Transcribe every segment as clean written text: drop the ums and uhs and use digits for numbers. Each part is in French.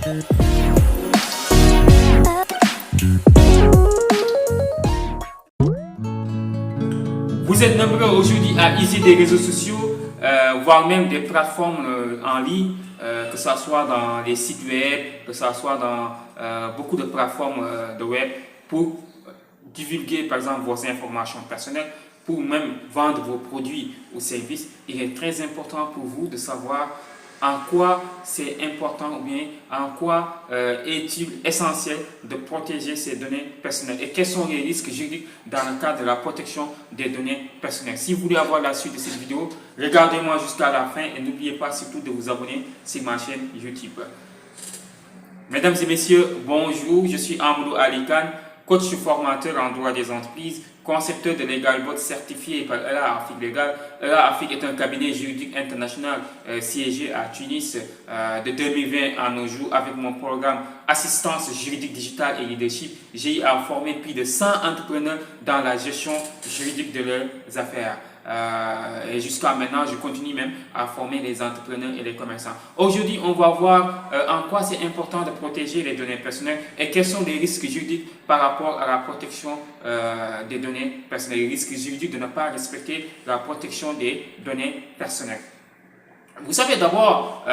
Vous êtes nombreux aujourd'hui à user des réseaux sociaux, voire même des plateformes en ligne, que ce soit dans les sites web, que ce soit dans beaucoup de plateformes de web, pour divulguer par exemple vos informations personnelles, pour même vendre vos produits ou services. Il est très important pour vous de savoir en quoi c'est important ou bien en quoi est-il essentiel de protéger ces données personnelles et quels sont les risques juridiques dans le cadre de la protection des données personnelles. Si vous voulez avoir la suite de cette vidéo, regardez-moi jusqu'à la fin et n'oubliez pas surtout de vous abonner sur ma chaîne YouTube. Mesdames et messieurs, bonjour, je suis Amadou Ali Khan, coach formateur en droit des entreprises, concepteur de LegalBot certifié par ELA Afrique Legal. ELA Afrique est un cabinet juridique international siégé à Tunis de 2020 à nos jours avec mon programme Assistance juridique digitale et leadership. J'ai formé plus de 100 entrepreneurs dans la gestion juridique de leurs affaires. Et jusqu'à maintenant, je continue même à former les entrepreneurs et les commerçants. Aujourd'hui, on va voir en quoi c'est important de protéger les données personnelles et quels sont les risques juridiques par rapport à la protection des données personnelles. Les risques juridiques de ne pas respecter la protection des données personnelles. Vous savez d'abord,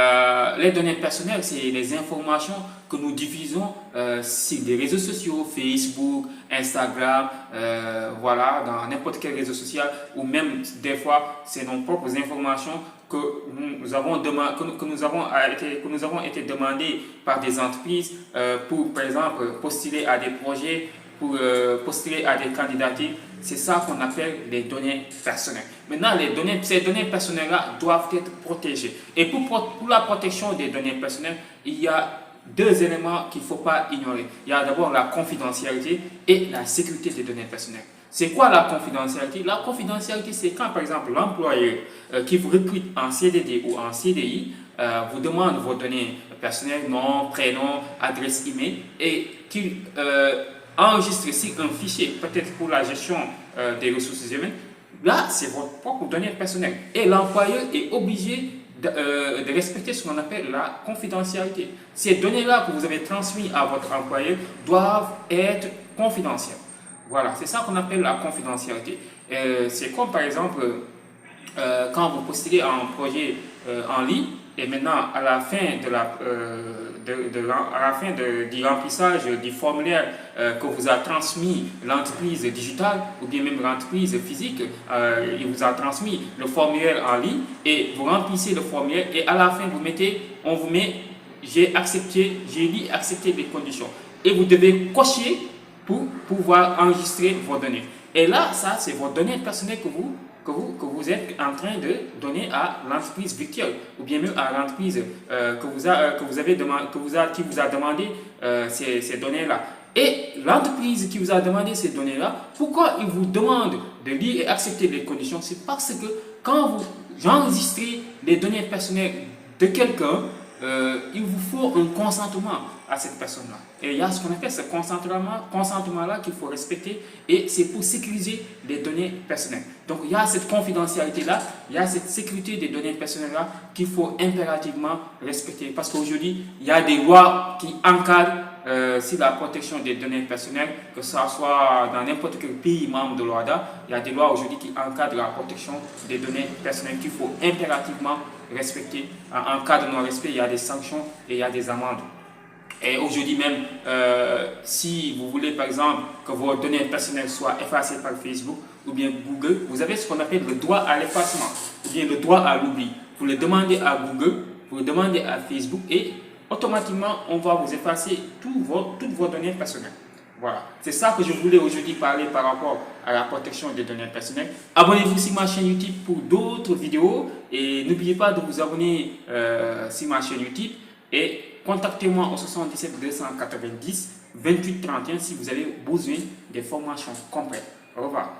les données personnelles, c'est les informations que nous diffusons sur les réseaux sociaux, Facebook, Instagram, voilà, dans n'importe quel réseau social, ou même des fois, c'est nos propres informations que nous avons été demandées par des entreprises pour, par exemple, postuler à des projets, pour postuler à des candidatures. C'est ça qu'on appelle les données personnelles. Maintenant, ces données personnelles-là doivent être protégées. Et pour la protection des données personnelles, il y a deux éléments qu'il ne faut pas ignorer. Il y a d'abord la confidentialité et la sécurité des données personnelles. C'est quoi la confidentialité? La confidentialité, c'est quand, par exemple, l'employeur qui vous recrute en CDD ou en CDI vous demande vos données personnelles, nom, prénom, adresse email, et qu'il enregistre sur un fichier, peut-être pour la gestion des ressources humaines. Là, c'est votre propre donnée personnelle. Et l'employeur est obligé de respecter ce qu'on appelle la confidentialité. Ces données-là que vous avez transmises à votre employeur doivent être confidentielles. Voilà, c'est ça qu'on appelle la confidentialité. C'est comme par exemple, quand vous postulez à un projet en ligne, et maintenant à la fin du remplissage du formulaire que vous a transmis l'entreprise digitale ou bien même l'entreprise physique, il vous a transmis le formulaire en ligne et vous remplissez le formulaire et à la fin on vous met j'ai accepté les conditions et vous devez cocher pour pouvoir enregistrer vos données. Et là, ça c'est vos données personnelles que vous êtes en train de donner à l'entreprise virtuelle ou bien même à l'entreprise qui vous a demandé ces données-là. Et l'entreprise qui vous a demandé ces données-là, pourquoi il vous demande de lire et accepter les conditions? C'est parce que quand vous enregistrez les données personnelles de quelqu'un, il vous faut un consentement à cette personne-là. Et il y a ce qu'on appelle ce consentement-là qu'il faut respecter et c'est pour sécuriser les données personnelles. Donc il y a cette confidentialité-là, il y a cette sécurité des données personnelles-là qu'il faut impérativement respecter. Parce qu'aujourd'hui, il y a des lois qui encadrent sur la protection des données personnelles, que ce soit dans n'importe quel pays membre de l'OHADA, il y a des lois aujourd'hui qui encadrent la protection des données personnelles qu'il faut impérativement respecter. En cas de non-respect, il y a des sanctions et il y a des amendes. Et aujourd'hui même, si vous voulez par exemple que vos données personnelles soient effacées par Facebook ou bien Google, vous avez ce qu'on appelle le droit à l'effacement ou bien le droit à l'oubli. Vous le demandez à Google, vous le demandez à Facebook et automatiquement on va vous effacer toutes vos données personnelles. Voilà, c'est ça que je voulais aujourd'hui parler par rapport à la protection des données personnelles. Abonnez-vous sur ma chaîne YouTube pour d'autres vidéos et n'oubliez pas de vous abonner sur ma chaîne YouTube et contactez-moi au 77 290 28 31 si vous avez besoin des formations complètes. Au revoir.